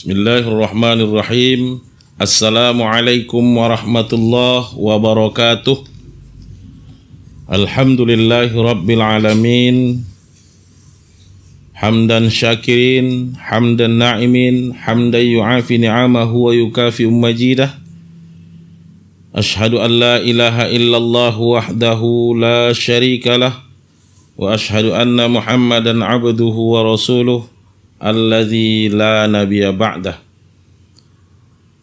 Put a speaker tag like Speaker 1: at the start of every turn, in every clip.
Speaker 1: Bismillahirrahmanirrahim. Assalamualaikum warahmatullahi wabarakatuh. Alhamdulillahi rabbil alamin. Hamdan syakirin, hamdan na'imin, hamdan yu'afi ni'amahu wa yukafi majidah. Ashhadu an la ilaha illallah wahdahu la syarika lah. Wa ashhadu anna Muhammadan abduhu wa rasuluh alladzi la nabiyya ba'dah.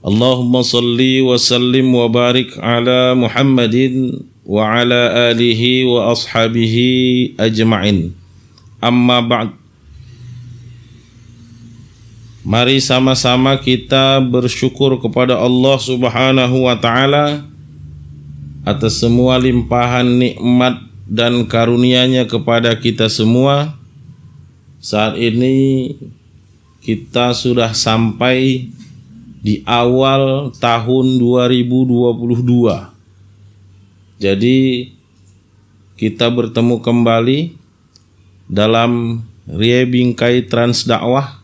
Speaker 1: Allahumma salli wa sallim wa barik ala Muhammadin wa ala alihi wa ashabihi ajma'in. Amma ba'd. Mari sama-sama kita bersyukur kepada Allah Subhanahu wa taala atas semua limpahan nikmat dan karunia-Nya kepada kita semua. Saat ini kita sudah sampai di awal tahun 2022. Jadi kita bertemu kembali dalam Rie Bingkai Trans Dakwah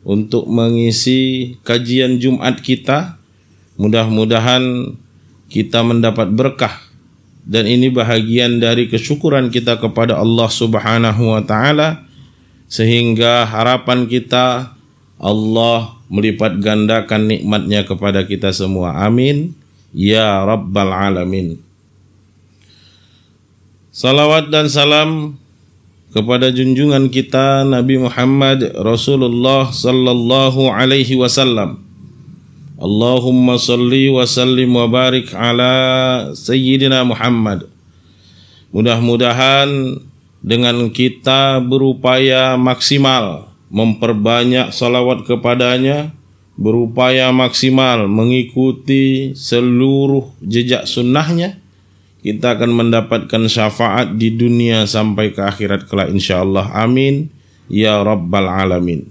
Speaker 1: untuk mengisi kajian Jumat kita. Mudah-mudahan kita mendapat berkah, dan ini bahagian dari kesyukuran kita kepada Allah Subhanahu wa taala, sehingga harapan kita Allah melipat gandakan nikmatnya kepada kita semua. Amin ya rabbal alamin. Salawat dan salam kepada junjungan kita Nabi Muhammad Rasulullah sallallahu alaihi wasallam. Allahumma salli wa sallim wa barik ala Sayyidina Muhammad. Mudah-mudahan dengan kita berupaya maksimal memperbanyak salawat kepadanya, berupaya maksimal mengikuti seluruh jejak sunnahnya, kita akan mendapatkan syafaat di dunia sampai ke akhirat kelak insyaallah. Amin ya rabbal alamin.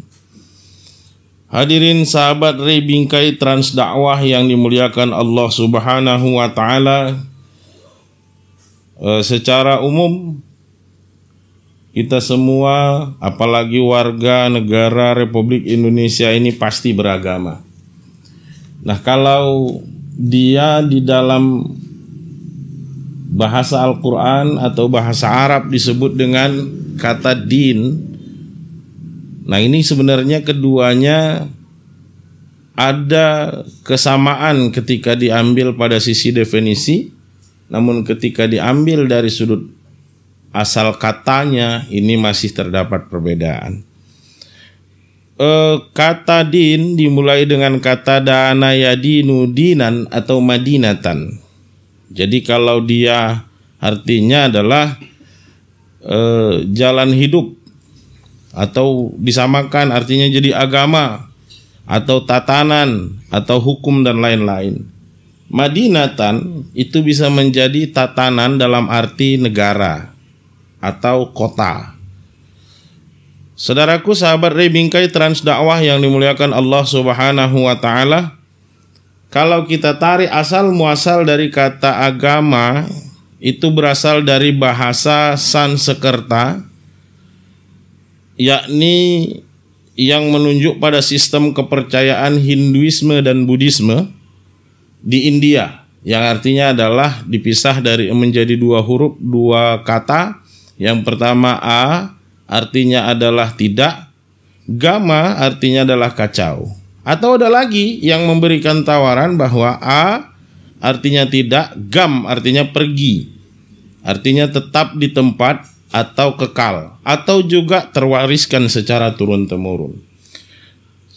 Speaker 1: Hadirin sahabat Rie Bingkai Trans Dakwah yang dimuliakan Allah Subhanahu wa taala, secara umum kita semua, apalagi warga negara Republik Indonesia ini, pasti beragama. Nah, kalau dia di dalam bahasa Al-Quran atau bahasa Arab disebut dengan kata din, nah ini sebenarnya keduanya ada kesamaan ketika diambil pada sisi definisi, namun ketika diambil dari sudut asal katanya ini masih terdapat perbedaan. Kata din dimulai dengan kata dana yadinu dinan atau madinatan. Jadi kalau dia artinya adalah jalan hidup, atau disamakan artinya jadi agama atau tatanan atau hukum dan lain-lain. Madinatan itu bisa menjadi tatanan dalam arti negara atau kota. Saudaraku sahabat Rie Bingkai Trans Dakwah yang dimuliakan Allah Subhanahu wa taala, kalau kita tarik asal muasal dari kata agama, itu berasal dari bahasa Sanskerta, yakni yang menunjuk pada sistem kepercayaan Hinduisme dan Buddhisme di India, yang artinya adalah dipisah dari menjadi dua huruf, dua kata. Yang pertama A artinya adalah tidak, gama artinya adalah kacau. Atau ada lagi yang memberikan tawaran bahwa A artinya tidak, gam artinya pergi, artinya tetap di tempat atau kekal, atau juga terwariskan secara turun-temurun.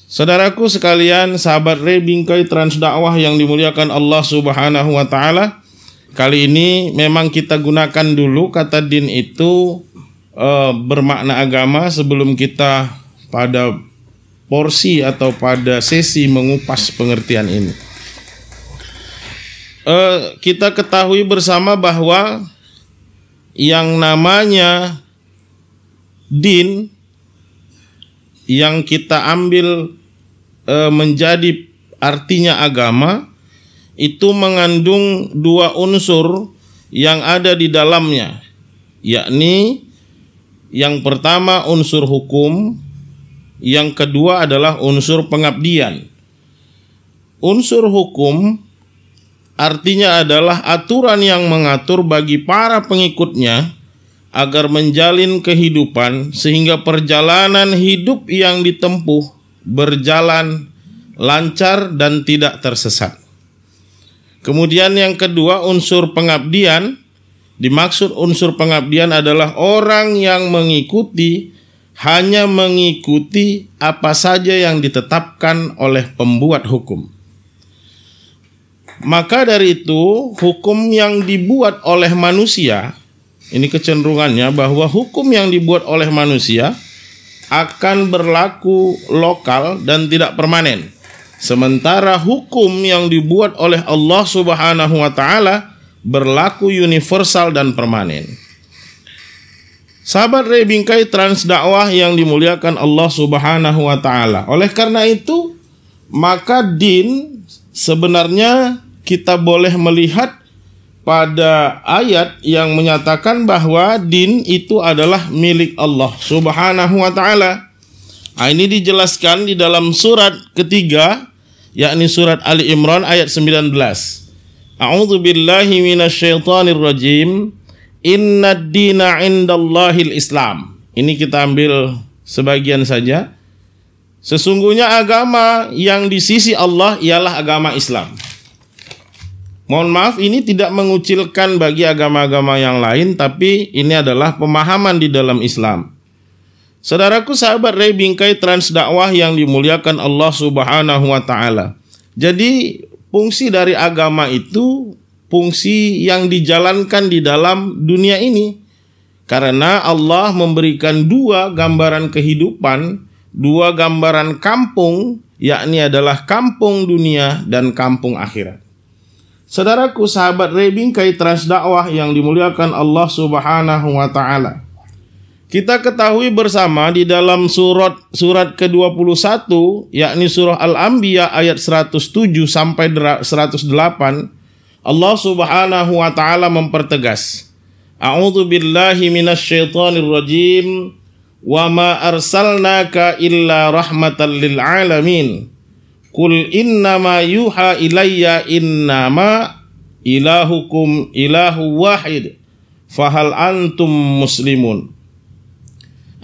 Speaker 1: Saudaraku sekalian, sahabat Rie Bingkai Trans Dakwah yang dimuliakan Allah Subhanahu wa taala, kali ini memang kita gunakan dulu kata din itu bermakna agama sebelum kita pada porsi atau pada sesi mengupas pengertian ini. Kita ketahui bersama bahwa yang namanya din yang kita ambil menjadi artinya agama itu mengandung dua unsur yang ada di dalamnya, yakni yang pertama unsur hukum yang kedua adalah unsur pengabdian. Unsur hukum artinya adalah aturan yang mengatur bagi para pengikutnya agar menjalin kehidupan sehingga perjalanan hidup yang ditempuh berjalan lancar dan tidak tersesat. Kemudian yang kedua, unsur pengabdian. Dimaksud unsur pengabdian adalah orang yang hanya mengikuti apa saja yang ditetapkan oleh pembuat hukum. Maka dari itu, hukum yang dibuat oleh manusia, ini kecenderungannya bahwa hukum yang dibuat oleh manusia akan berlaku lokal dan tidak permanen. Sementara hukum yang dibuat oleh Allah Subhanahu wa Ta'ala berlaku universal dan permanen. Sahabat Ray Bingkai Trans Dakwah yang dimuliakan Allah Subhanahu wa Ta'ala. Oleh karena itu, maka din sebenarnya kita boleh melihat pada ayat yang menyatakan bahwa din itu adalah milik Allah Subhanahu wa Ta'ala. Ini dijelaskan di dalam surat ketiga, yakni surat Ali Imran ayat 19. A'udzu billahi minasyaitonir rajim. Innad dina 'indallahil Islam. Ini kita ambil sebagian saja. Sesungguhnya agama yang di sisi Allah ialah agama Islam. Mohon maaf, ini tidak mengucilkan bagi agama-agama yang lain, tapi ini adalah pemahaman di dalam Islam. Saudaraku sahabat Ray Bingkai Trans Dakwah yang dimuliakan Allah Subhanahu wa Ta'ala. Jadi fungsi dari agama itu fungsi yang dijalankan di dalam dunia ini. Karena Allah memberikan dua gambaran kehidupan, dua gambaran kampung, yakni adalah kampung dunia dan kampung akhirat. Saudaraku sahabat Ray Bingkai Trans Dakwah yang dimuliakan Allah Subhanahu wa Ta'ala. Kita ketahui bersama di dalam surat ke-21, yakni surah Al-Anbiya ayat 107 sampai 108, Allah Subhanahu wa Ta'ala mempertegas, A'udzu billahi minasyaitonir rajim, wa ma arsalnaka illa rahmatan lil alamin. Qul innama yuha ilayya innama ilahukum ilahu wahid, fahal antum muslimun.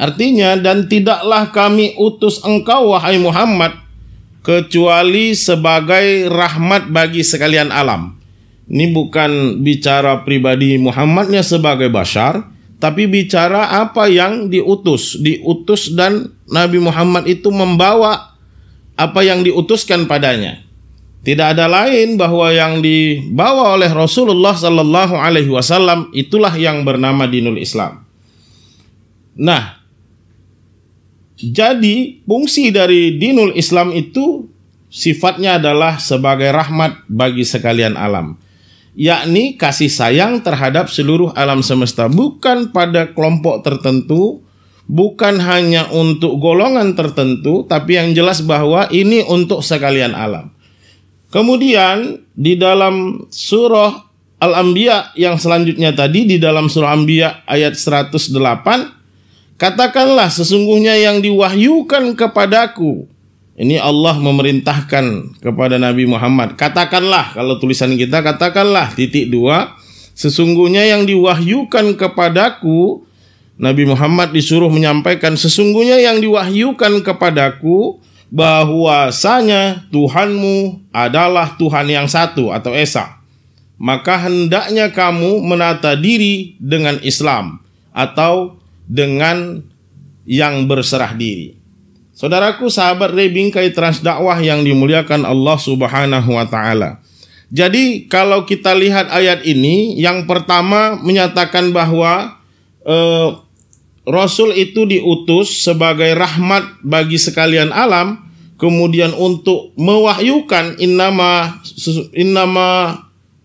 Speaker 1: Artinya, dan tidaklah kami utus engkau wahai Muhammad kecuali sebagai rahmat bagi sekalian alam. Ini bukan bicara pribadi Muhammadnya sebagai bashar, tapi bicara apa yang diutus dan Nabi Muhammad itu membawa apa yang diutuskan padanya. Tidak ada lain bahwa yang dibawa oleh Rasulullah sallallahu alaihi wasallam itulah yang bernama dinul Islam. Nah, jadi fungsi dari dinul Islam itu sifatnya adalah sebagai rahmat bagi sekalian alam, yakni kasih sayang terhadap seluruh alam semesta, bukan pada kelompok tertentu, bukan hanya untuk golongan tertentu, tapi yang jelas bahwa ini untuk sekalian alam. Kemudian di dalam surah Al-Anbiya yang selanjutnya tadi, di dalam surah Anbiya ayat 108, katakanlah sesungguhnya yang diwahyukan kepadaku. Ini Allah memerintahkan kepada Nabi Muhammad. Katakanlah, kalau tulisan kita katakanlah (2), sesungguhnya yang diwahyukan kepadaku. Nabi Muhammad disuruh menyampaikan sesungguhnya yang diwahyukan kepadaku bahwasanya Tuhanmu adalah Tuhan yang satu atau Esa. Maka hendaknya kamu menata diri dengan Islam atau dengan yang berserah diri. Saudaraku sahabat Ray Bingkai Trans Dakwah yang dimuliakan Allah Subhanahu wa Ta'ala. Jadi kalau kita lihat ayat ini, yang pertama menyatakan bahwa Rasul itu diutus sebagai rahmat bagi sekalian alam, kemudian untuk mewahyukan innama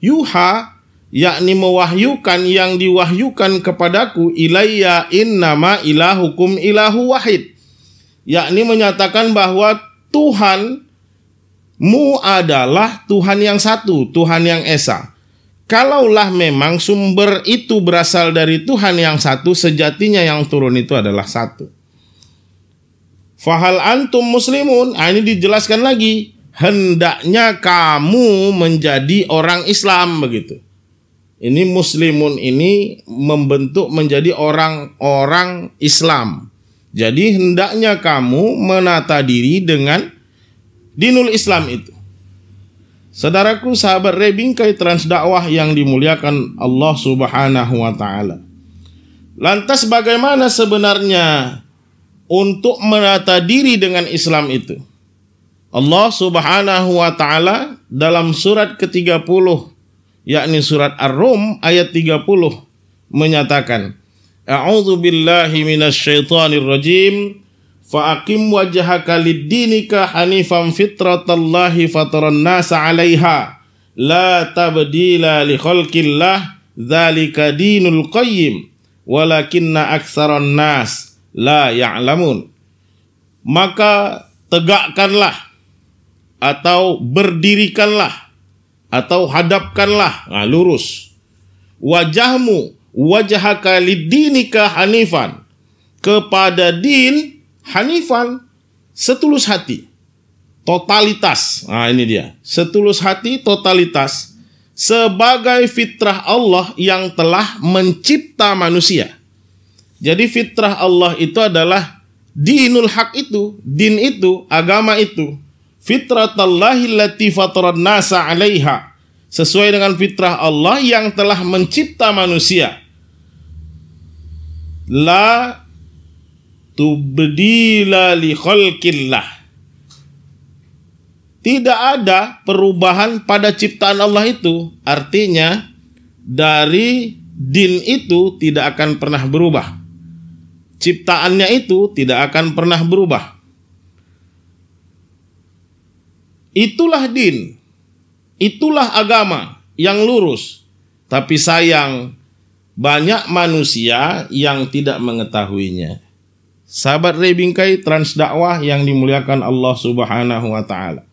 Speaker 1: yuha, yakni mewahyukan yang diwahyukan kepadaku, ilayya innama ilahukum ilahu wahid, yakni menyatakan bahwa Tuhanmu adalah Tuhan yang satu, Tuhan yang Esa. Kalaulah memang sumber itu berasal dari Tuhan yang satu, sejatinya yang turun itu adalah satu. Fahal antum muslimun. Ini dijelaskan lagi. Hendaknya kamu menjadi orang Islam, begitu. Ini muslimun ini membentuk menjadi orang-orang Islam. Jadi hendaknya kamu menata diri dengan dinul Islam itu. Saudaraku, sahabat Rebingkai Transdakwah yang dimuliakan Allah Subhanahu wa taala. Lantas bagaimana sebenarnya untuk menata diri dengan Islam itu? Allah Subhanahu wa taala dalam surat ke-30, yakni surat Ar-Rum ayat 30 menyatakan, A'udzu billahi minasyaitonir rajim. Fa'aqim wajhaka lid-dinika hanifan fitratallahi fataran nasa 'alaiha la tabdila li khalqillah dzalika dinul qayyim walakinna aktsaran nas la ya'lamun. Maka tegakkanlah atau berdirikanlah atau hadapkanlah, lurus, wajahmu, wajhaka lid-dinika hanifan, kepada din hanifan, setulus hati, totalitas. Ini dia, setulus hati, totalitas, sebagai fitrah Allah yang telah mencipta manusia. Jadi fitrah Allah itu adalah dinul haq itu, din itu, agama itu. Fitratallahi allati fataran nasa 'alaiha, sesuai dengan fitrah Allah yang telah mencipta manusia. La tubdila li khalqillah. Tidak ada perubahan pada ciptaan Allah itu. Artinya dari din itu tidak akan pernah berubah. Ciptaannya itu tidak akan pernah berubah. Itulah din, itulah agama yang lurus. Tapi sayang, banyak manusia yang tidak mengetahuinya. Sahabat Rebingkai Transdakwah yang dimuliakan Allah Subhanahu wa taala.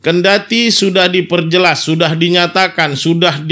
Speaker 1: Kendati sudah diperjelas, sudah dinyatakan, sudah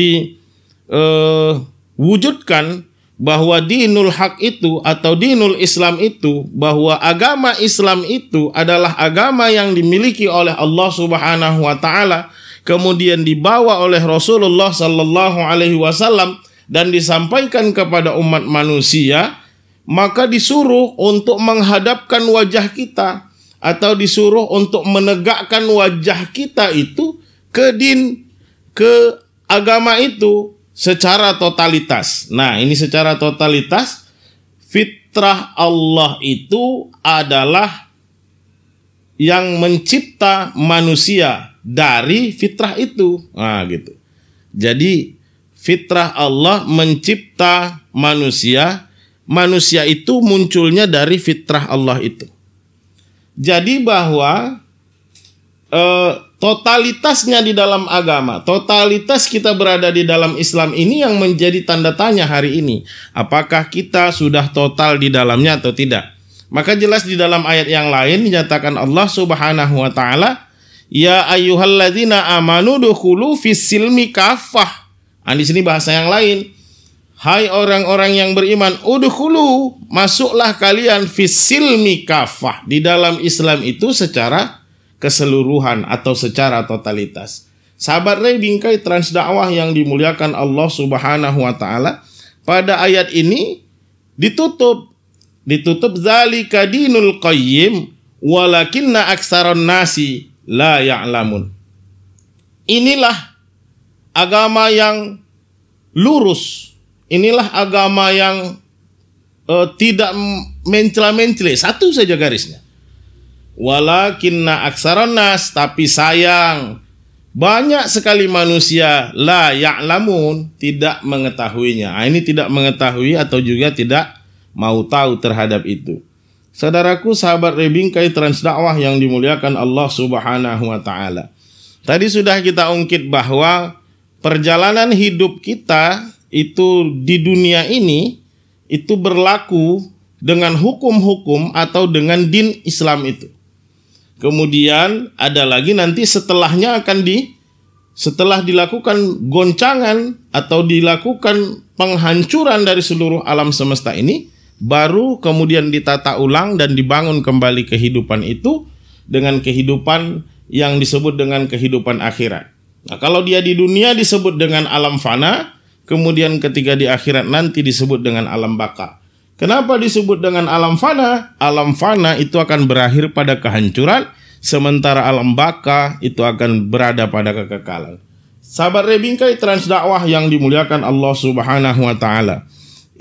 Speaker 1: diwujudkan bahwa dinul haq itu atau dinul Islam itu, bahwa agama Islam itu adalah agama yang dimiliki oleh Allah Subhanahu wa taala, kemudian dibawa oleh Rasulullah sallallahu alaihi wasallam dan disampaikan kepada umat manusia, maka disuruh untuk menghadapkan wajah kita atau disuruh untuk menegakkan wajah kita itu ke din, ke agama itu secara totalitas. Nah, ini secara totalitas, fitrah Allah itu adalah yang mencipta manusia dari fitrah itu. Nah, gitu. Jadi fitrah Allah mencipta manusia, manusia itu munculnya dari fitrah Allah itu. Jadi bahwa totalitasnya di dalam agama, totalitas kita berada di dalam Islam ini yang menjadi tanda tanya hari ini. Apakah kita sudah total di dalamnya atau tidak? Maka jelas di dalam ayat yang lain dinyatakan Allah Subhanahu wa taala, ya ayyuhalladzina amanu dukhulu fis-silmi kaffah. Di sini bahasa yang lain. Hai orang-orang yang beriman, udkhulu, masuklah kalian fis-silmi kaffah, di dalam Islam itu secara keseluruhan atau secara totalitas. Sahabat Rebingkai Transdakwah yang dimuliakan Allah Subhanahu wa taala, pada ayat ini ditutup zalika dinul qayyim walakinna aktsaran nasi la ya'lamun. Inilah agama yang lurus. Inilah agama yang tidak mencela-mencela. Satu saja garisnya. Walakinna aktsaran nas, tapi sayang banyak sekali manusia la ya'lamun, tidak mengetahuinya. Ini tidak mengetahui atau juga tidak mau tahu terhadap itu. Saudaraku, sahabat Rebingkai Transdakwah yang dimuliakan Allah Subhanahu wa taala. Tadi sudah kita ungkit bahwa perjalanan hidup kita itu di dunia ini itu berlaku dengan hukum-hukum atau dengan din Islam itu. Kemudian ada lagi nanti setelahnya setelah dilakukan goncangan atau dilakukan penghancuran dari seluruh alam semesta ini, baru kemudian ditata ulang dan dibangun kembali kehidupan itu dengan kehidupan yang disebut dengan kehidupan akhirat. Nah, kalau dia di dunia disebut dengan alam fana, kemudian ketika di akhirat nanti disebut dengan alam baka. Kenapa disebut dengan alam fana? Alam fana itu akan berakhir pada kehancuran, sementara alam baka itu akan berada pada kekekalan. Sahabat Rebingkai Transdakwah yang dimuliakan Allah Subhanahu wa taala.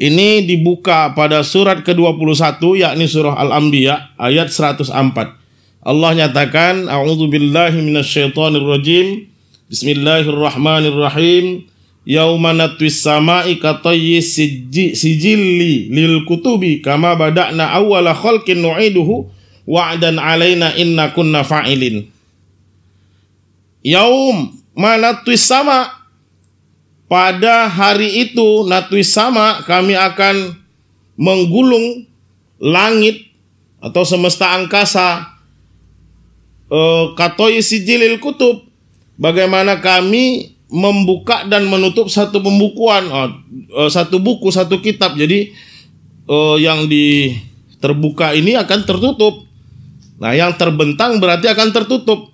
Speaker 1: Ini dibuka pada surat ke-21 yakni surah Al-Anbiya ayat 104. Allah nyatakan, a'udzubillahi minasyaitonirrajim. Bismillahirrahmanirrahim. Yauma natwis sama'i katayyi sijilli lil kutubi kama bada'na awwala khalqin nu'iduhu wa'dan 'alaina inna kunna fa'ilin. Yaum manatwis sama, pada hari itu natwis sama kami akan menggulung langit atau semesta angkasa katayyi sijilil kutub, bagaimana kami membuka dan menutup satu pembukuan, satu buku, satu kitab. Jadi yang terbuka ini akan tertutup. Nah, yang terbentang berarti akan tertutup.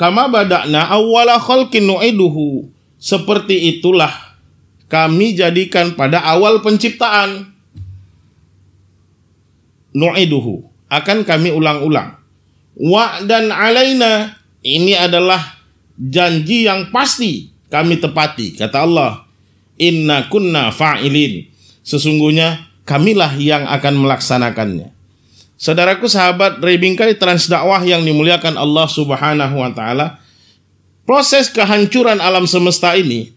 Speaker 1: Kama bada'na awwala khalqin nu'iduhu. Seperti itulah kami jadikan pada awal penciptaan. Nu'iduhu, akan kami ulang-ulang. Wa'dan 'alaina, ini adalah janji yang pasti kami tepati. Kata Allah, inna kunna fa'ilin, sesungguhnya kamilah yang akan melaksanakannya. Saudaraku sahabat Rebingkai Transdakwah yang dimuliakan Allah Subhanahu wa taala, proses kehancuran alam semesta ini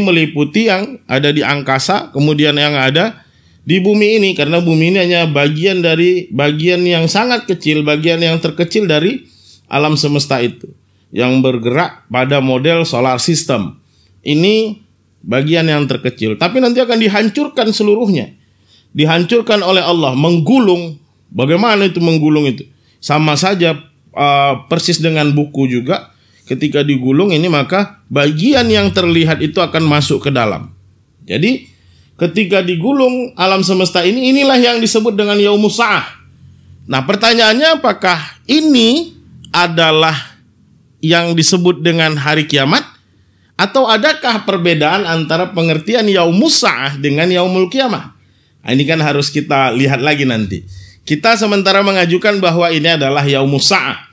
Speaker 1: meliputi yang ada di angkasa, kemudian yang ada di bumi ini, karena bumi ini hanya bagian yang sangat kecil, bagian yang terkecil dari alam semesta itu yang bergerak pada model solar system. Ini bagian yang terkecil, tapi nanti akan dihancurkan seluruhnya. Dihancurkan oleh Allah, menggulung. Bagaimana itu menggulung itu? Sama saja persis dengan buku juga. Ketika digulung ini, maka bagian yang terlihat itu akan masuk ke dalam. Jadi ketika digulung alam semesta ini, inilah yang disebut dengan Yaumus Sa'ah. Nah, pertanyaannya, apakah ini adalah yang disebut dengan hari kiamat? Atau adakah perbedaan antara pengertian Yaumus Sa'ah dengan Yaumul Qiyamah? Nah, ini kan harus kita lihat lagi nanti. Kita sementara mengajukan bahwa ini adalah Yaumus Sa'ah.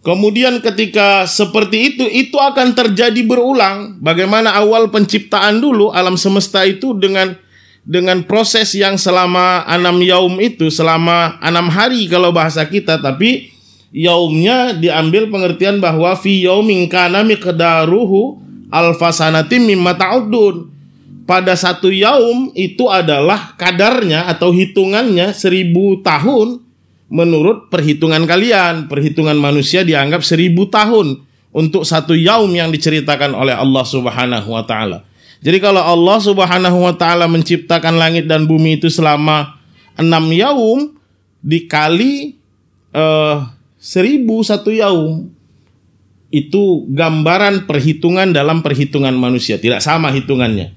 Speaker 1: Kemudian ketika seperti itu akan terjadi berulang. Bagaimana awal penciptaan dulu alam semesta itu dengan proses yang selama 6 yaum itu, selama 6 hari kalau bahasa kita, tapi yaumnya diambil pengertian bahwa fi yaumin kana miqdaruhu alfasanatim mimma ta'udun. Pada satu yaum itu adalah kadarnya atau hitungannya 1000 tahun. Menurut perhitungan kalian, perhitungan manusia dianggap 1000 tahun untuk satu yaum yang diceritakan oleh Allah Subhanahu wa taala. Jadi kalau Allah Subhanahu wa taala menciptakan langit dan bumi itu selama 6 yaum dikali 1000 satu yaum, itu gambaran perhitungan dalam perhitungan manusia, tidak sama hitungannya.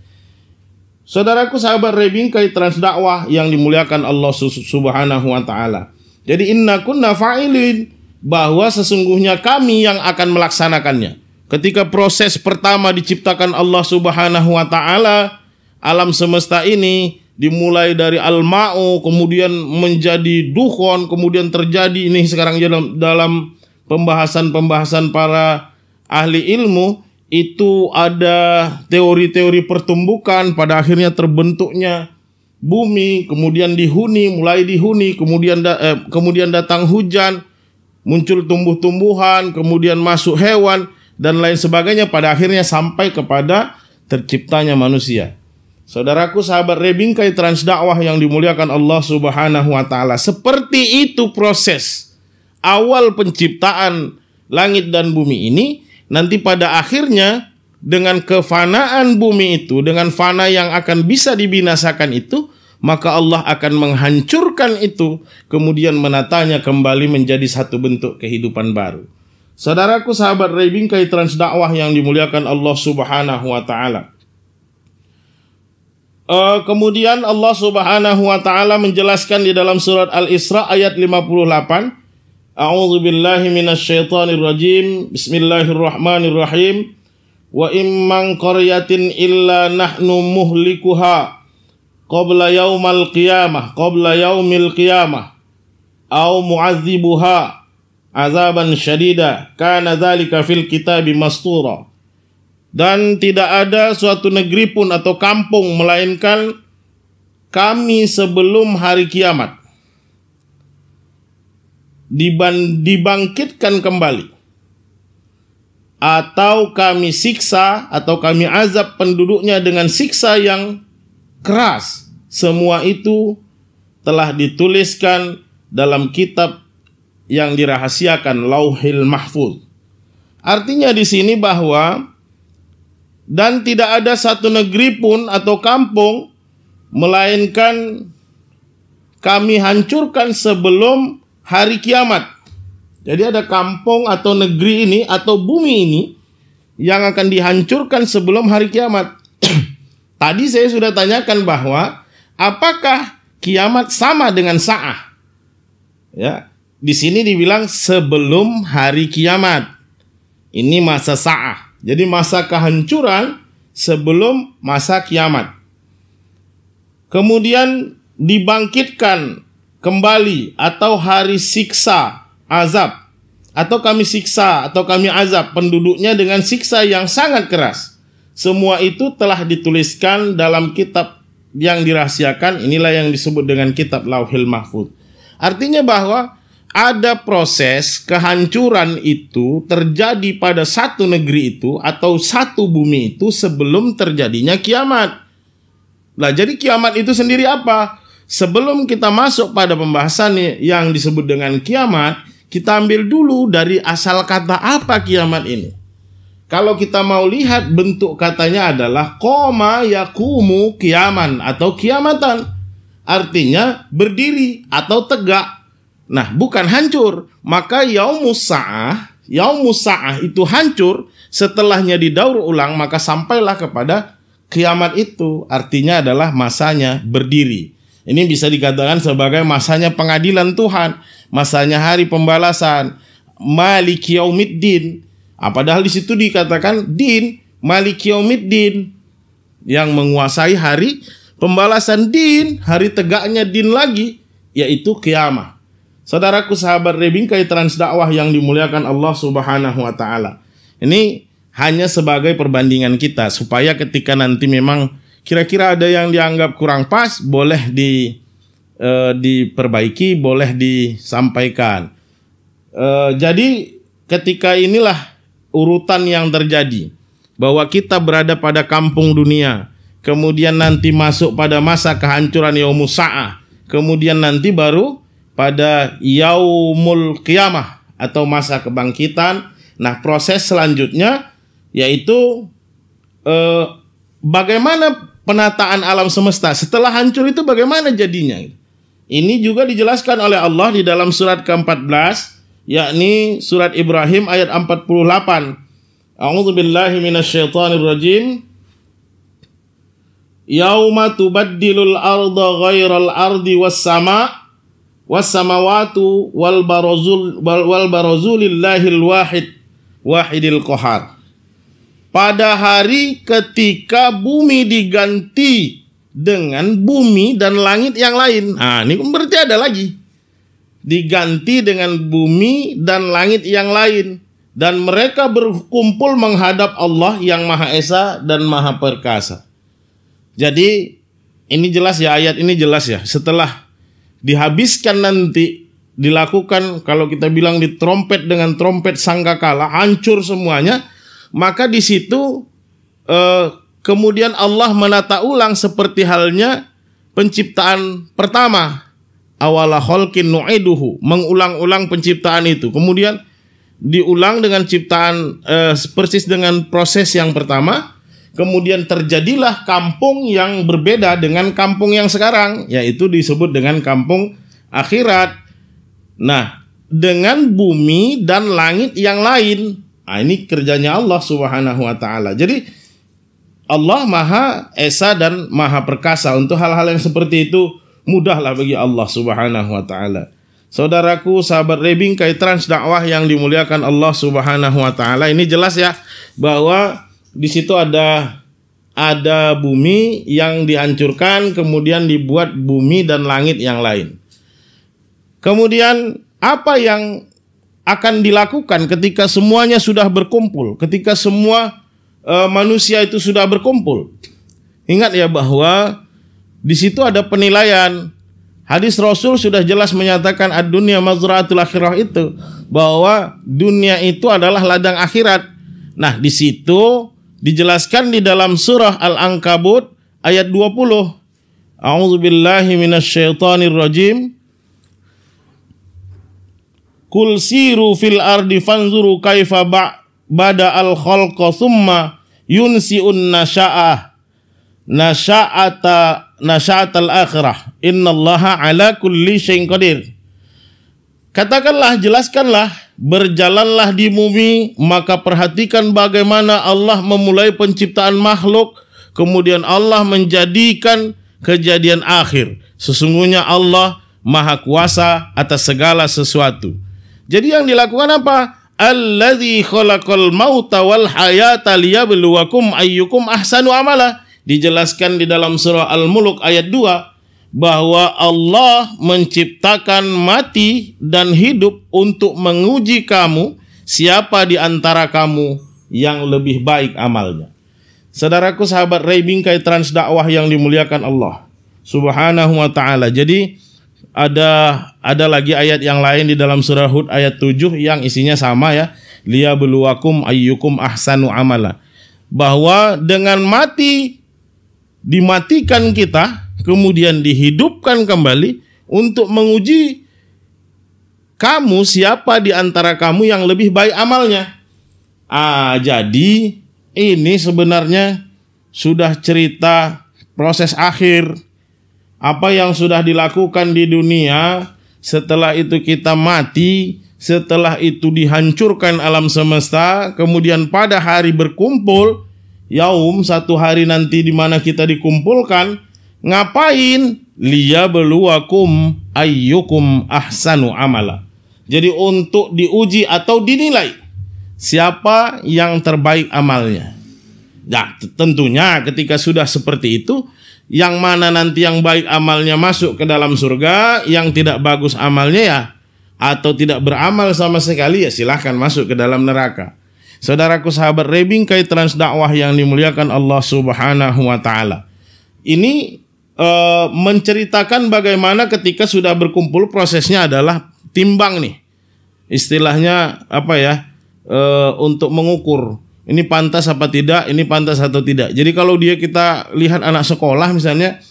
Speaker 1: Saudaraku sahabat Rebingkai Transdakwah yang dimuliakan Allah Subhanahu wa taala. Jadi inna kunna fa'ilin, bahwa sesungguhnya kami yang akan melaksanakannya. Ketika proses pertama diciptakan Allah Subhanahu wa taala, alam semesta ini dimulai dari al-ma'u, kemudian menjadi dukhon, kemudian terjadi ini sekarang dalam pembahasan para ahli ilmu, itu ada teori-teori pertumbukan, pada akhirnya terbentuknya bumi, kemudian mulai dihuni, kemudian datang hujan, muncul tumbuh-tumbuhan, kemudian masuk hewan dan lain sebagainya, pada akhirnya sampai kepada terciptanya manusia. Saudaraku sahabat Rebingkai Transdakwah yang dimuliakan Allah Subhanahu wa taala, seperti itu proses awal penciptaan langit dan bumi ini. Nanti pada akhirnya dengan kefanaan bumi itu, dengan fana yang akan bisa dibinasakan itu, maka Allah akan menghancurkan itu, kemudian menatanya kembali menjadi satu bentuk kehidupan baru. Saudaraku sahabat Rebingkai Transdakwah yang dimuliakan Allah Subhanahu wa taala, Kemudian Allah Subhanahu wa taala menjelaskan di dalam surat Al-Isra ayat 58. A'udzu billahi minasyaitonir rajim. Bismillahirrahmanirrahim. Wa imman qaryatin illa nahnu muhlikuha qabla yaumil qiyamah au mu'adzibuha azaban syadida kana dzalika fil kitabi mastura. Dan tidak ada suatu negeri pun atau kampung melainkan kami sebelum hari kiamat dibangkitkan kembali, atau kami siksa atau kami azab penduduknya dengan siksa yang keras. Semua itu telah dituliskan dalam kitab yang dirahasiakan, Lauhil Mahfuz. Artinya di sini bahwa dan tidak ada satu negeri pun atau kampung melainkan kami hancurkan sebelum hari kiamat. Jadi ada kampung atau negeri ini atau bumi ini yang akan dihancurkan sebelum hari kiamat. Tadi saya sudah tanyakan bahwa apakah kiamat sama dengan sa'ah? Ya, di sini dibilang sebelum hari kiamat. Ini masa sa'ah. Jadi masa kehancuran sebelum masa kiamat. Kemudian dibangkitkan kembali atau hari siksa, azab. Atau kami siksa atau kami azab penduduknya dengan siksa yang sangat keras. Semua itu telah dituliskan dalam kitab yang dirahasiakan. Inilah yang disebut dengan kitab Lauhil Mahfuz. Artinya bahwa ada proses kehancuran itu terjadi pada satu negeri itu atau satu bumi itu sebelum terjadinya kiamat. Nah, jadi kiamat itu sendiri apa? Sebelum kita masuk pada pembahasan yang disebut dengan kiamat, kita ambil dulu dari asal kata apa kiamat ini. Kalau kita mau lihat bentuk katanya adalah qoma yakumu kiaman atau kiamatan. Artinya berdiri atau tegak. Nah, bukan hancur. Maka yaumus sa'ah itu hancur, setelahnya didaur ulang, maka sampailah kepada kiamat itu. Artinya adalah masanya berdiri. Ini bisa dikatakan sebagai masanya pengadilan Tuhan, masanya hari pembalasan, Maliki Yaumiddin. Padahal di situ dikatakan din, Maliki Yaumiddin, yang menguasai hari pembalasan, din, hari tegaknya din lagi, yaitu kiamat. Saudaraku sahabat Rebingkai Transdakwah yang dimuliakan Allah Subhanahu wa taala. Ini hanya sebagai perbandingan kita supaya ketika nanti memang kira-kira ada yang dianggap kurang pas, boleh diperbaiki, boleh disampaikan. Jadi ketika inilah urutan yang terjadi, bahwa kita berada pada kampung dunia, kemudian nanti masuk pada masa kehancuran yaumus sa'ah, kemudian nanti baru pada yaumul qiyamah atau masa kebangkitan. Nah, proses selanjutnya yaitu bagaimana penataan alam semesta setelah hancur itu, bagaimana jadinya. Ini juga dijelaskan oleh Allah di dalam surat ke-14, yakni surat Ibrahim ayat 48. A'udzu billahi minasyaitonir rajim. Yauma tubaddilul arda ghairal ardi was-samawatu wal barazul lillahil wahidil qahar. Pada hari ketika bumi diganti dengan bumi dan langit yang lain. Nah, ini berarti ada lagi. Diganti dengan bumi dan langit yang lain. Dan mereka berkumpul menghadap Allah yang Maha Esa dan Maha Perkasa. Jadi ini jelas ya, ayat ini jelas ya. Setelah dihabiskan nanti, dilakukan kalau kita bilang di trompet dengan trompet sangkakala, hancur semuanya. Maka di situ kemudian Allah menata ulang seperti halnya penciptaan pertama. Awala khalqin nu'iduhu, mengulang-ulang penciptaan itu. Kemudian diulang dengan ciptaan persis dengan proses yang pertama. Kemudian terjadilah kampung yang berbeda dengan kampung yang sekarang, yaitu disebut dengan kampung akhirat. Nah, dengan bumi dan langit yang lain. Nah, ini kerjanya Allah Subhanahu wa taala. Jadi Allah Maha Esa dan Maha Perkasa. Untuk hal-hal yang seperti itu mudahlah bagi Allah Subhanahu wa taala. Saudaraku, sahabat Rebingkai Trans Dakwah yang dimuliakan Allah Subhanahu wa taala, ini jelas ya bahwa di situ ada bumi yang dihancurkan, kemudian dibuat bumi dan langit yang lain. Kemudian apa yang akan dilakukan ketika semuanya sudah berkumpul, ketika semua manusia itu sudah berkumpul? Ingat ya bahwa di situ ada penilaian. Hadis Rasul sudah jelas menyatakan ad-dunya mazra'atul akhirah, itu bahwa dunia itu adalah ladang akhirat. Nah, di situ dijelaskan di dalam surah Al-Ankabut ayat 20. A'udzubillahi minasyaitonir rajim. Qul siru fil ardi fanzuru kaifa bada al khalqa thumma yunsi'un nasya'atal akhirah innallaha ala kulli syai'in qadir. Katakanlah, jelaskanlah, berjalanlah di bumi, maka perhatikan bagaimana Allah memulai penciptaan makhluk, kemudian Allah menjadikan kejadian akhir. Sesungguhnya Allah Maha Kuasa atas segala sesuatu. Jadi yang dilakukan apa? Alladzi khalaqal mauta wal hayata liyabluwakum ayyukum ahsanu amala. Dijelaskan di dalam surah Al-Mulk ayat 2 bahwa Allah menciptakan mati dan hidup untuk menguji kamu, siapa di antara kamu yang lebih baik amalnya. Saudaraku, sahabat Rebingkai Trans Dakwah yang dimuliakan Allah Subhanahu wa taala. Jadi ada lagi ayat yang lain di dalam surah Hud ayat 7 yang isinya sama ya, liyabluwakum ayyukum ahsanu amala. Bahwa dengan dimatikan kita, kemudian dihidupkan kembali untuk menguji kamu, siapa di antara kamu yang lebih baik amalnya. Jadi ini sebenarnya sudah cerita proses akhir. Apa yang sudah dilakukan di dunia, setelah itu kita mati, setelah itu dihancurkan alam semesta, kemudian pada hari berkumpul, yaum, satu hari nanti di mana kita dikumpulkan, ngapain? Liyabluwakum ayyukum ahsanu amala. Jadi untuk diuji atau dinilai siapa yang terbaik amalnya. Nah, tentunya ketika sudah seperti itu, yang mana nanti yang baik amalnya masuk ke dalam surga, yang tidak bagus amalnya ya, atau tidak beramal sama sekali ya silahkan masuk ke dalam neraka. Saudaraku, sahabat Rebingkai Trans Dakwah yang dimuliakan Allah Subhanahu wa taala. Ini menceritakan bagaimana ketika sudah berkumpul, prosesnya adalah timbang nih. Istilahnya apa ya? Untuk mengukur ini pantas apa tidak, ini pantas atau tidak. Jadi kalau kita lihat anak sekolah misalnya,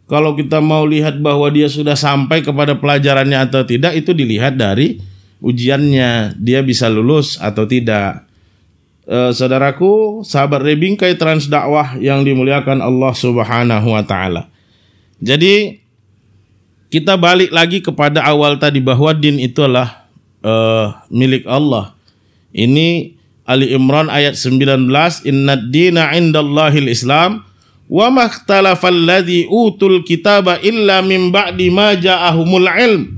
Speaker 1: kalau kita mau lihat bahwa dia sudah sampai kepada pelajarannya atau tidak, itu dilihat dari ujiannya, dia bisa lulus atau tidak. Saudaraku, sahabat Rebingkai Trans Dakwah yang dimuliakan Allah Subhanahu wa taala. Jadi kita balik lagi kepada awal tadi bahwa din itu adalah milik Allah. Ini Ali Imran ayat 19, innad dina indallahil Islam wa makhtalafal ladzi utul kitaba illa min ba'di ma ja'ahumul ilm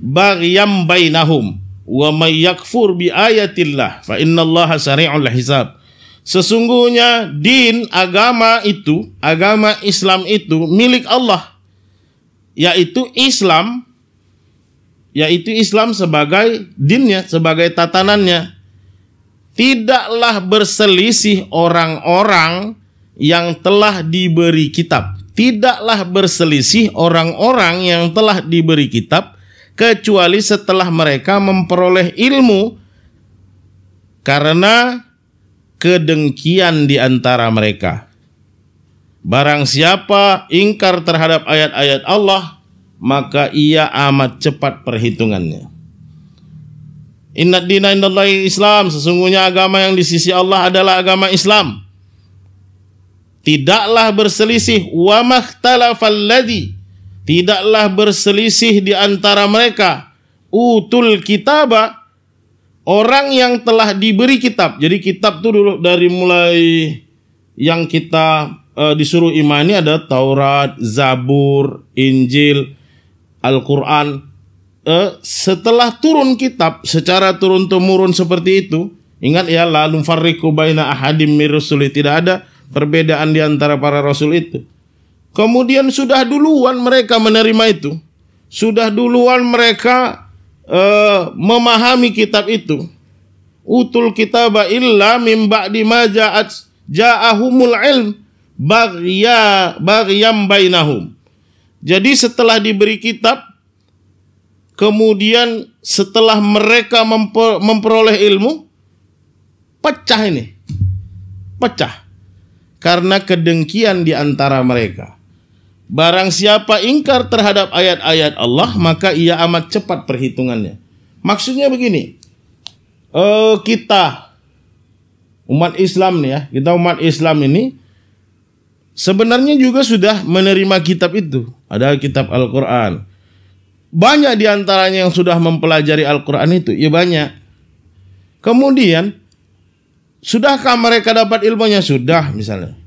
Speaker 1: baghyam bainahum wa may yakfur bi ayatillah fa innallaha sari'ul hisab. Sesungguhnya din, agama Islam itu milik Allah, yaitu Islam sebagai dinnya, sebagai tatanannya. Tidaklah berselisih orang-orang yang telah diberi kitab. Tidaklah berselisih orang-orang yang telah diberi kitab kecuali setelah mereka memperoleh ilmu karena kedengkian di antara mereka. Barang siapa ingkar terhadap ayat-ayat Allah, maka ia amat cepat perhitungannya. Innad dina indallahi Islam, sesungguhnya agama yang di sisi Allah adalah agama Islam. Tidaklah berselisih, wa makhtalafal ladzi, tidaklah berselisih di antara mereka, utul kitaba, orang yang telah diberi kitab. Jadi kitab itu dulu dari mulai yang kita disuruh imani ada Taurat, Zabur, Injil, Al-Quran. Setelah turun kitab secara turun-temurun seperti itu, ingat ya, la nufarriqu baina ahadim mir rusuli, tidak ada perbedaan di antara para rasul itu. Kemudian sudah duluan mereka menerima itu, sudah duluan mereka memahami kitab itu. Utul kitaba illa mim ba'di ma ja'ahumul ilm baghyan bainahum. Jadi setelah diberi kitab, kemudian setelah mereka memperoleh ilmu, pecah ini. Pecah. Karena kedengkian di antara mereka. Barang siapa ingkar terhadap ayat-ayat Allah, maka ia amat cepat perhitungannya. Maksudnya begini, kita umat Islam nih ya, kita umat Islam ini sebenarnya juga sudah menerima kitab itu. Ada kitab Al-Quran. Banyak di antaranya yang sudah mempelajari Al-Quran itu, ya banyak. Kemudian, sudahkah mereka dapat ilmunya? Sudah misalnya.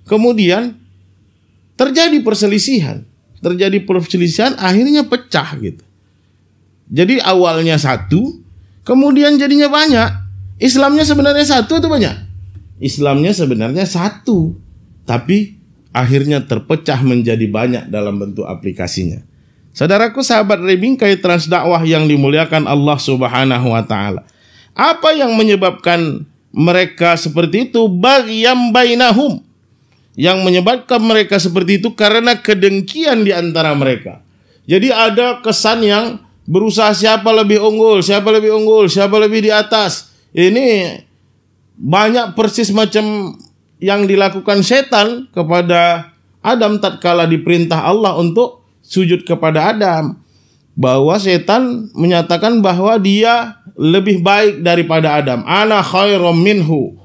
Speaker 1: Kemudian, terjadi perselisihan, akhirnya pecah gitu. Jadi awalnya satu, kemudian jadinya banyak. Islamnya sebenarnya satu atau banyak? Islamnya sebenarnya satu, tapi akhirnya terpecah menjadi banyak dalam bentuk aplikasinya. Saudaraku, sahabat Rebingkai Transdakwah yang dimuliakan Allah Subhanahu wa taala. Apa yang menyebabkan mereka seperti itu? Baghyan bainahum. Yang menyebabkan mereka seperti itu karena kedengkian di antara mereka. Jadi ada kesan yang berusaha siapa lebih unggul, siapa lebih di atas. Ini banyak persis macam yang dilakukan setan kepada Adam tatkala diperintah Allah untuk sujud kepada Adam. Bahwa setan menyatakan bahwa dia lebih baik daripada Adam. Ana khairum minhu.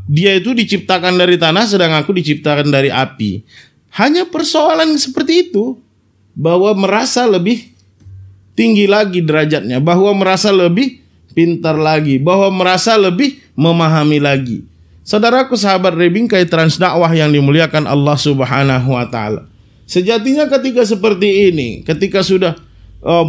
Speaker 1: Dia itu diciptakan dari tanah, sedang aku diciptakan dari api. Hanya persoalan seperti itu, bahwa merasa lebih tinggi lagi derajatnya, bahwa merasa lebih pintar lagi, bahwa merasa lebih memahami lagi. Saudaraku, sahabat Rebingkai Transdakwah yang dimuliakan Allah Subhanahu wa taala. Sejatinya ketika seperti ini, ketika sudah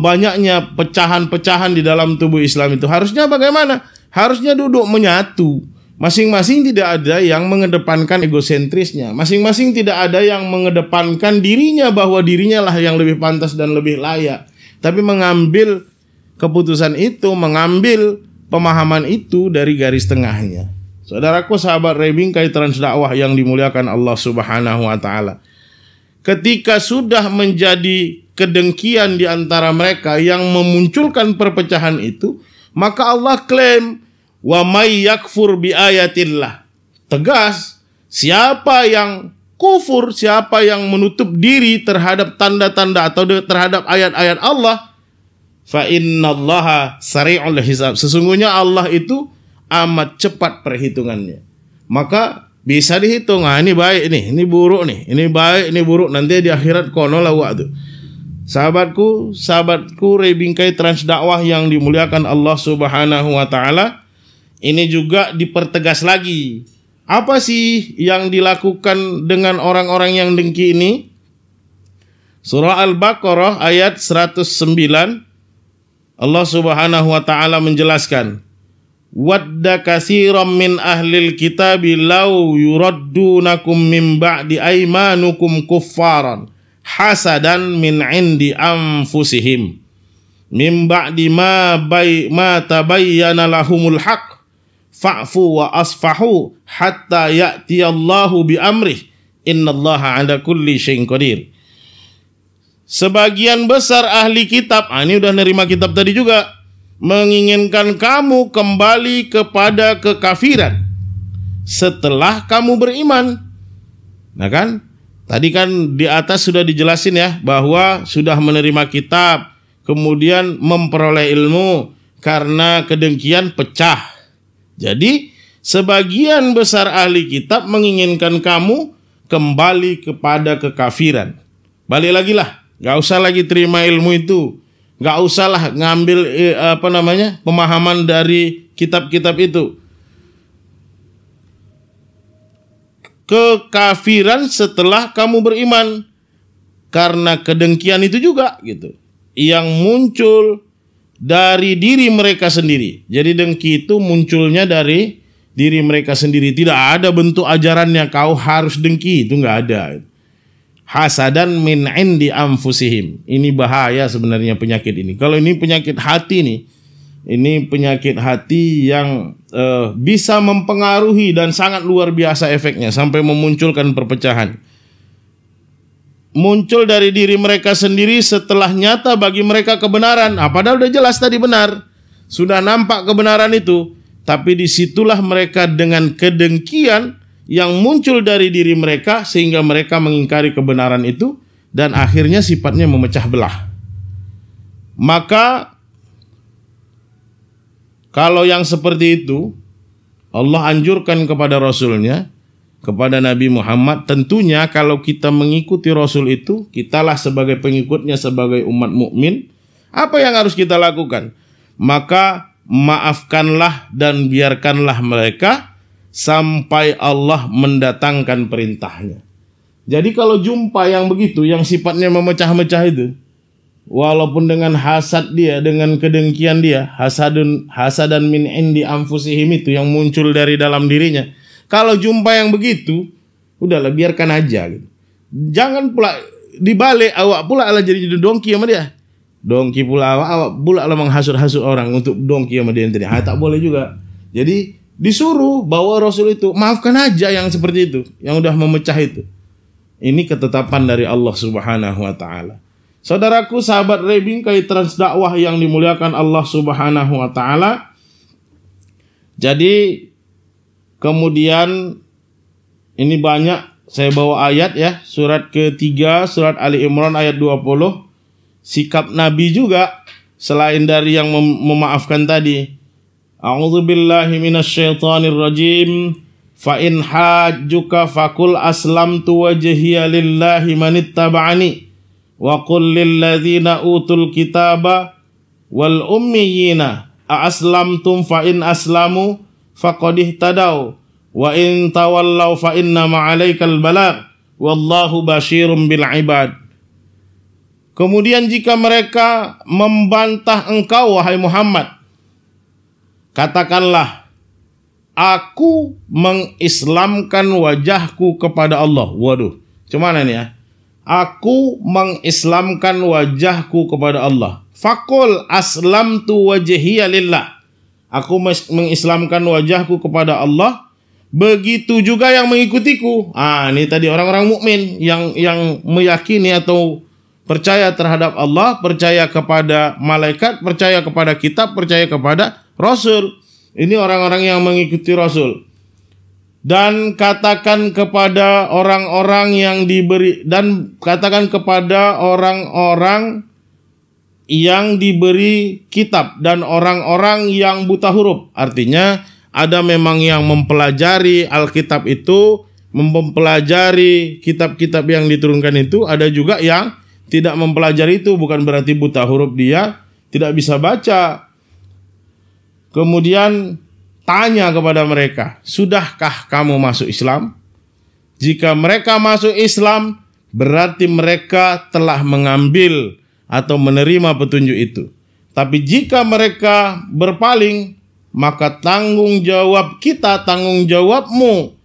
Speaker 1: banyaknya pecahan-pecahan di dalam tubuh Islam itu, harusnya bagaimana? Harusnya duduk menyatu. Masing-masing tidak ada yang mengedepankan egosentrisnya. Masing-masing tidak ada yang mengedepankan dirinya bahwa dirinya lah yang lebih pantas dan lebih layak. Tapi mengambil keputusan itu, mengambil pemahaman itu dari garis tengahnya. Saudaraku, sahabat Rebingkai Transdakwah yang dimuliakan Allah Subhanahu wa taala. Ketika sudah menjadi kedengkian di antara mereka yang memunculkan perpecahan itu, maka Allah klaim, wa may yakfur bi ayatillah. Tegas, siapa yang kufur, siapa yang menutup diri terhadap tanda-tanda atau terhadap ayat-ayat Allah, fa innallaha sari'ul hisab. Sesungguhnya Allah itu amat cepat perhitungannya. Maka bisa dihitung, ini baik nih, ini buruk nih, ini baik, ini buruk, nanti di akhirat kono lah waktu. Sahabatku Rebingkai Transdakwah yang dimuliakan Allah Subhanahu wa taala, ini juga dipertegas lagi. Apa sih yang dilakukan dengan orang-orang yang dengki ini? Surah Al-Baqarah ayat 109, Allah Subhanahu wa taala menjelaskan, wadda katsiran min ahlil kitabi law yuraddunakum min ba'di aymanukum kuffaran hasadan min indi anfusihim min ba'di ma tabayyana lahumul haqq fa'fu wa asfahu hatta ya'tiyallahu bi amrih innallaha 'ala kulli syai'in qadir. Sebagian besar ahli kitab, ini udah nerima kitab tadi juga, menginginkan kamu kembali kepada kekafiran setelah kamu beriman. Nah kan, tadi kan di atas sudah dijelasin ya, bahwa sudah menerima kitab, kemudian memperoleh ilmu, karena kedengkian pecah. Jadi sebagian besar ahli kitab menginginkan kamu kembali kepada kekafiran. Balik lagi lah, gak usah lagi terima ilmu itu, gak usahlah ngambil pemahaman dari kitab-kitab itu. kekafiran setelah kamu beriman. Karena kedengkian itu juga gitu, yang muncul dari diri mereka sendiri. Jadi dengki itu munculnya dari diri mereka sendiri. Tidak ada bentuk ajarannya kau harus dengki, itu nggak ada. Hasadan min indi anfusihim. Ini bahaya sebenarnya penyakit ini. Kalau ini penyakit hati nih, ini penyakit hati yang bisa mempengaruhi dan sangat luar biasa efeknya sampai memunculkan perpecahan. Muncul dari diri mereka sendiri setelah nyata bagi mereka kebenaran. Padahal udah jelas tadi benar, sudah nampak kebenaran itu, tapi disitulah mereka dengan kedengkian yang muncul dari diri mereka sehingga mereka mengingkari kebenaran itu dan akhirnya sifatnya memecah belah. Maka kalau yang seperti itu Allah anjurkan kepada Rasulnya, kepada Nabi Muhammad, tentunya kalau kita mengikuti Rasul itu, kitalah sebagai pengikutnya, sebagai umat mukmin, apa yang harus kita lakukan? Maka maafkanlah dan biarkanlah mereka sampai Allah mendatangkan perintahnya. Jadi kalau jumpa yang begitu, yang sifatnya memecah-mecah itu, walaupun dengan hasad dia, dengan kedengkian dia, hasadan min indi anfusihim itu yang muncul dari dalam dirinya. Kalau jumpa yang begitu, udahlah biarkan aja gitu. Jangan pula dibalik awak pula lah jadi dongki sama dia. Dongki pula awak pula lah menghasut-hasut orang untuk dongki sama dia tadi. Tak boleh juga. Jadi disuruh bawa Rasul itu, maafkan aja yang seperti itu, yang udah memecah itu. Ini ketetapan dari Allah Subhanahu wa taala. Saudaraku, sahabat Rebingkai Trans Dakwah yang dimuliakan Allah Subhanahu wa taala. Jadi kemudian ini banyak saya bawa ayat ya, surat ketiga, surat Ali Imran ayat 20. Sikap Nabi juga selain dari yang memaafkan tadi. A'udzubillahi minasyaitonir rajim. Fa in hajjuka faqul aslamtu wajhiya lillahi manittaba'ani wa qul lil ladzina utul kitaba wal ummiyina a'aslamtum fa in aslamu faqad ihtadaw wa in tawallaw fa inna ma'alaikal balagh wallahu basyirum bil ibad. Kemudian jika mereka membantah engkau wahai Muhammad, katakanlah, aku mengislamkan wajahku kepada Allah. Waduh, cuman ini ya. Aku mengislamkan wajahku kepada Allah. Faqul aslamtu wajhiya lillah. Aku mengislamkan wajahku kepada Allah. Begitu juga yang mengikutiku. Ini tadi orang-orang mukmin yang meyakini atau percaya terhadap Allah, percaya kepada malaikat, percaya kepada kitab, percaya kepada Rasul. Ini orang-orang yang mengikuti Rasul. Dan katakan kepada orang-orang yang diberi, dan katakan kepada orang-orang yang diberi kitab dan orang-orang yang buta huruf. Artinya ada memang yang mempelajari Alkitab itu, mempelajari kitab-kitab yang diturunkan itu, ada juga yang tidak mempelajari itu. Bukan berarti buta huruf dia tidak bisa baca. Kemudian tanya kepada mereka, sudahkah kamu masuk Islam? Jika mereka masuk Islam, berarti mereka telah mengambil atau menerima petunjuk itu. Tapi jika mereka berpaling, maka tanggung jawab kita, tanggung jawabmu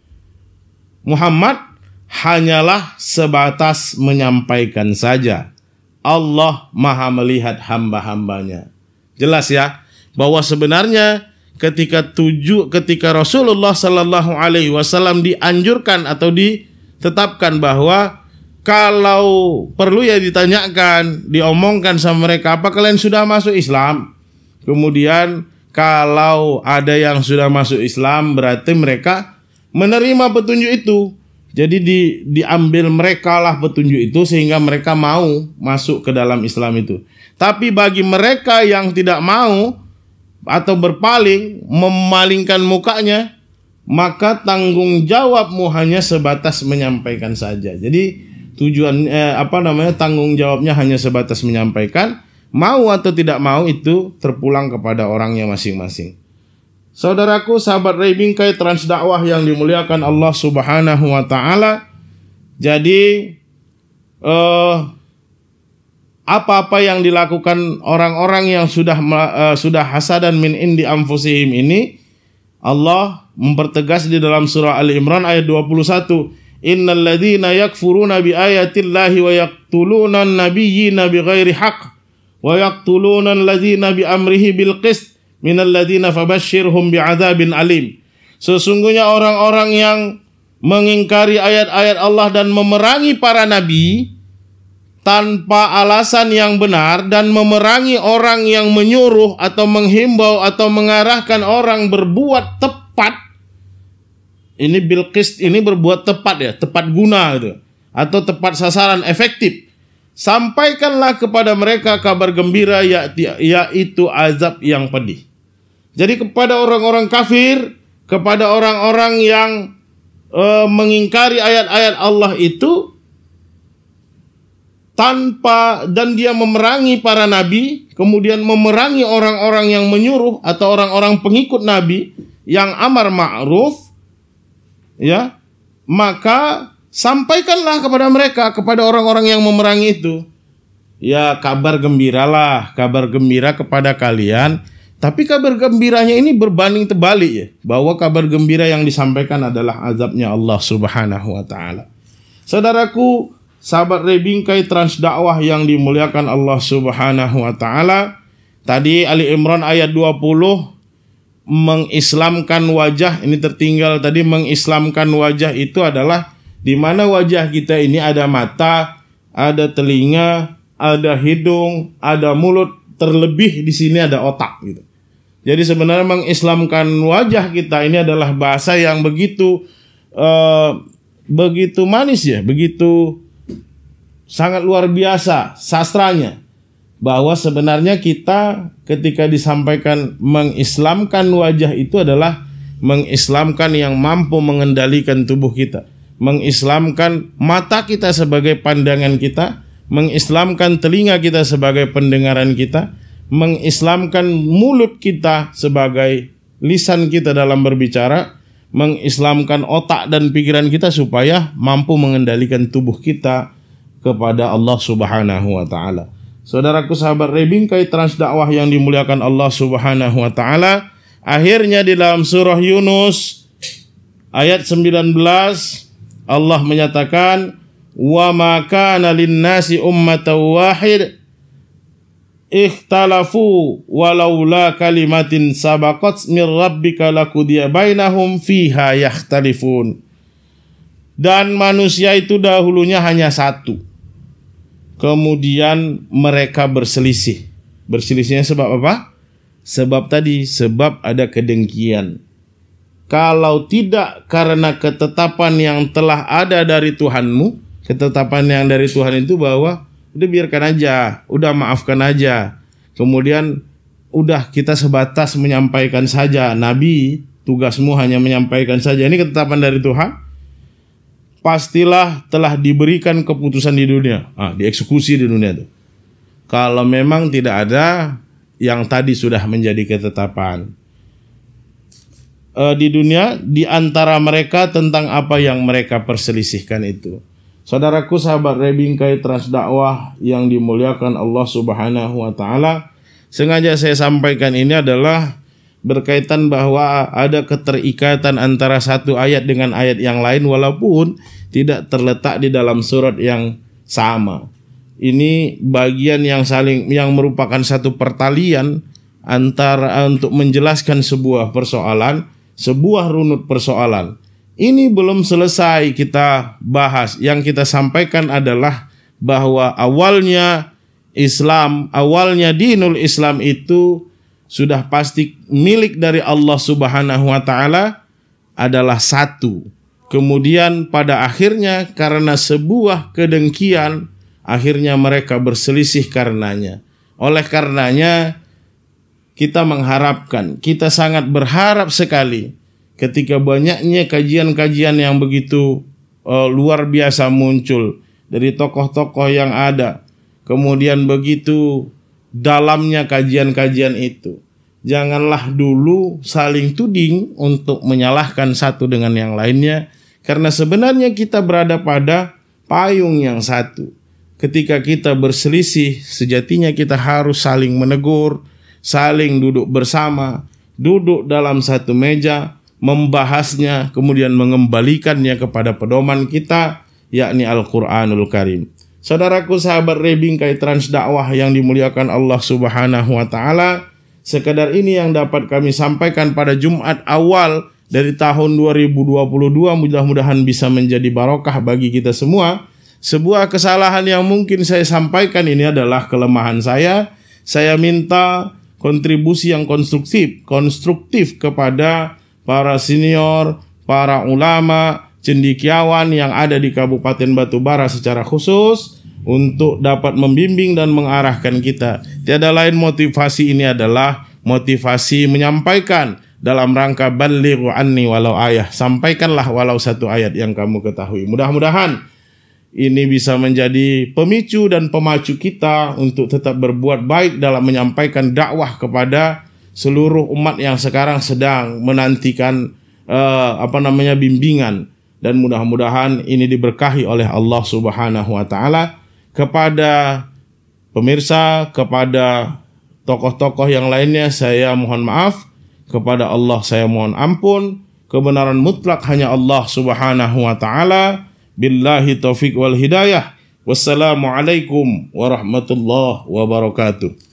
Speaker 1: Muhammad hanyalah sebatas menyampaikan saja. Allah Maha melihat hamba-hambanya. Jelas ya, bahwa sebenarnya ketika Rasulullah Sallallahu Alaihi Wasallam dianjurkan atau ditetapkan bahwa kalau perlu ya ditanyakan, diomongkan sama mereka, apa kalian sudah masuk Islam? Kemudian kalau ada yang sudah masuk Islam, berarti mereka menerima petunjuk itu. Jadi diambil mereka lah petunjuk itu sehingga mereka mau masuk ke dalam Islam itu. Tapi bagi mereka yang tidak mau atau berpaling, memalingkan mukanya, maka tanggung jawabmu hanya sebatas menyampaikan saja. Jadi tujuan tanggung jawabnya hanya sebatas menyampaikan. Mau atau tidak mau itu terpulang kepada orangnya masing-masing. Saudaraku, sahabat Ray Bingkai Transdakwah yang dimuliakan Allah Subhanahu wa taala. Jadi apa-apa yang dilakukan orang-orang yang sudah hasadan min indi anfusihim ini, Allah mempertegas di dalam surah Ali Imran ayat 21. Innal ladzina yakfuruna bi ayatillahi wa yaqtuluna an-nabiyyina bighairi haqq wa yaqtuluna alladzina bi amrihi bil qist minal ladzina fabashshirhum bi'adzabin alim. Sesungguhnya orang-orang yang mengingkari ayat-ayat Allah dan memerangi para nabi tanpa alasan yang benar dan memerangi orang yang menyuruh atau menghimbau atau mengarahkan orang berbuat tepat. Ini bil qist, ini berbuat tepat ya, tepat guna gitu, atau tepat sasaran, efektif. Sampaikanlah kepada mereka kabar gembira, yaitu azab yang pedih. Jadi kepada orang-orang kafir, kepada orang-orang yang mengingkari ayat-ayat Allah itu tanpa, dan dia memerangi para nabi, kemudian memerangi orang-orang yang menyuruh atau orang-orang pengikut nabi yang amar ma'ruf, ya, maka sampaikanlah kepada mereka, kepada orang-orang yang memerangi itu, ya, kabar gembiralah, kabar gembira kepada kalian. Tapi kabar gembiranya ini berbanding terbalik ya, bahwa kabar gembira yang disampaikan adalah azabnya Allah Subhanahu wa taala. Saudaraku, sahabat Ray Bingkai Transdakwah yang dimuliakan Allah Subhanahu wa taala, tadi Ali Imran ayat 20 mengislamkan wajah, ini tertinggal tadi. Mengislamkan wajah itu adalah di mana wajah kita ini ada mata, ada telinga, ada hidung, ada mulut, terlebih di sini ada otak gitu. Jadi sebenarnya mengislamkan wajah kita ini adalah bahasa yang begitu manis ya, begitu sangat luar biasa sastranya, bahwa sebenarnya kita ketika disampaikan mengislamkan wajah itu adalah mengislamkan yang mampu mengendalikan tubuh kita, mengislamkan mata kita sebagai pandangan kita, mengislamkan telinga kita sebagai pendengaran kita, mengislamkan mulut kita sebagai lisan kita dalam berbicara, mengislamkan otak dan pikiran kita supaya mampu mengendalikan tubuh kita kepada Allah Subhanahu wa taala. Saudaraku, sahabat Ray Bingkai Transdakwah yang dimuliakan Allah Subhanahu wa taala, akhirnya di dalam surah Yunus ayat 19 Allah menyatakan, wa ma kana lin-nasi ummatan wahid ikhtalafu walaula kalimatin sabaqat min rabbika laqudiya bainahum fiha yakhtalifun. Dan manusia itu dahulunya hanya satu, kemudian mereka berselisih. Berselisihnya sebab apa? Sebab ada kedengkian. Kalau tidak karena ketetapan yang telah ada dari Tuhanmu, ketetapan yang dari Tuhan itu bahwa udah biarkan aja, udah maafkan aja. Kemudian udah kita sebatas menyampaikan saja. Nabi, tugasmu hanya menyampaikan saja. Ini ketetapan dari Tuhan. Pastilah telah diberikan keputusan di dunia, dieksekusi di dunia itu. Kalau memang tidak ada yang tadi sudah menjadi ketetapan di dunia di antara mereka tentang apa yang mereka perselisihkan itu. Saudaraku, sahabat Ray Bingkai Transdakwah yang dimuliakan Allah Subhanahu wa taala, sengaja saya sampaikan ini adalah berkaitan bahwa ada keterikatan antara satu ayat dengan ayat yang lain walaupun tidak terletak di dalam surat yang sama. Ini bagian yang merupakan satu pertalian antara untuk menjelaskan sebuah persoalan, sebuah runut persoalan. Ini belum selesai kita bahas. Yang kita sampaikan adalah bahwa awalnya Islam, awalnya dinul Islam itu sudah pasti milik dari Allah Subhanahu wa taala adalah satu. Kemudian pada akhirnya karena sebuah kedengkian, akhirnya mereka berselisih karenanya. Oleh karenanya kita mengharapkan, kita sangat berharap sekali ketika banyaknya kajian-kajian yang begitu luar biasa muncul dari tokoh-tokoh yang ada, kemudian begitu dalamnya kajian-kajian itu, janganlah dulu saling tuding untuk menyalahkan satu dengan yang lainnya, karena sebenarnya kita berada pada payung yang satu. Ketika kita berselisih, sejatinya kita harus saling menegur, saling duduk bersama, duduk dalam satu meja, membahasnya, kemudian mengembalikannya kepada pedoman kita, yakni Al-Quranul Karim. Saudaraku, sahabat Rebingkai Trans Dakwah yang dimuliakan Allah Subhanahu wa Ta'ala, sekedar ini yang dapat kami sampaikan pada Jumat awal dari tahun 2022. Mudah-mudahan bisa menjadi barokah bagi kita semua. Sebuah kesalahan yang mungkin saya sampaikan ini adalah kelemahan saya. Saya minta kontribusi yang konstruktif kepada para senior, para ulama, cendekiawan yang ada di Kabupaten Batubara secara khusus untuk dapat membimbing dan mengarahkan kita. Tiada lain motivasi ini adalah motivasi menyampaikan dalam rangka balighu anni walau ayah. Sampaikanlah walau satu ayat yang kamu ketahui. Mudah-mudahan ini bisa menjadi pemicu dan pemacu kita untuk tetap berbuat baik dalam menyampaikan dakwah kepada seluruh umat yang sekarang sedang menantikan bimbingan, dan mudah-mudahan ini diberkahi oleh Allah Subhanahu wa Ta'ala. Kepada pemirsa, kepada tokoh-tokoh yang lainnya saya mohon maaf, kepada Allah saya mohon ampun. Kebenaran mutlak hanya Allah Subhanahu wa Ta'ala. Billahi taufiq wal hidayah. Wassalamualaikum warahmatullahi wabarakatuh.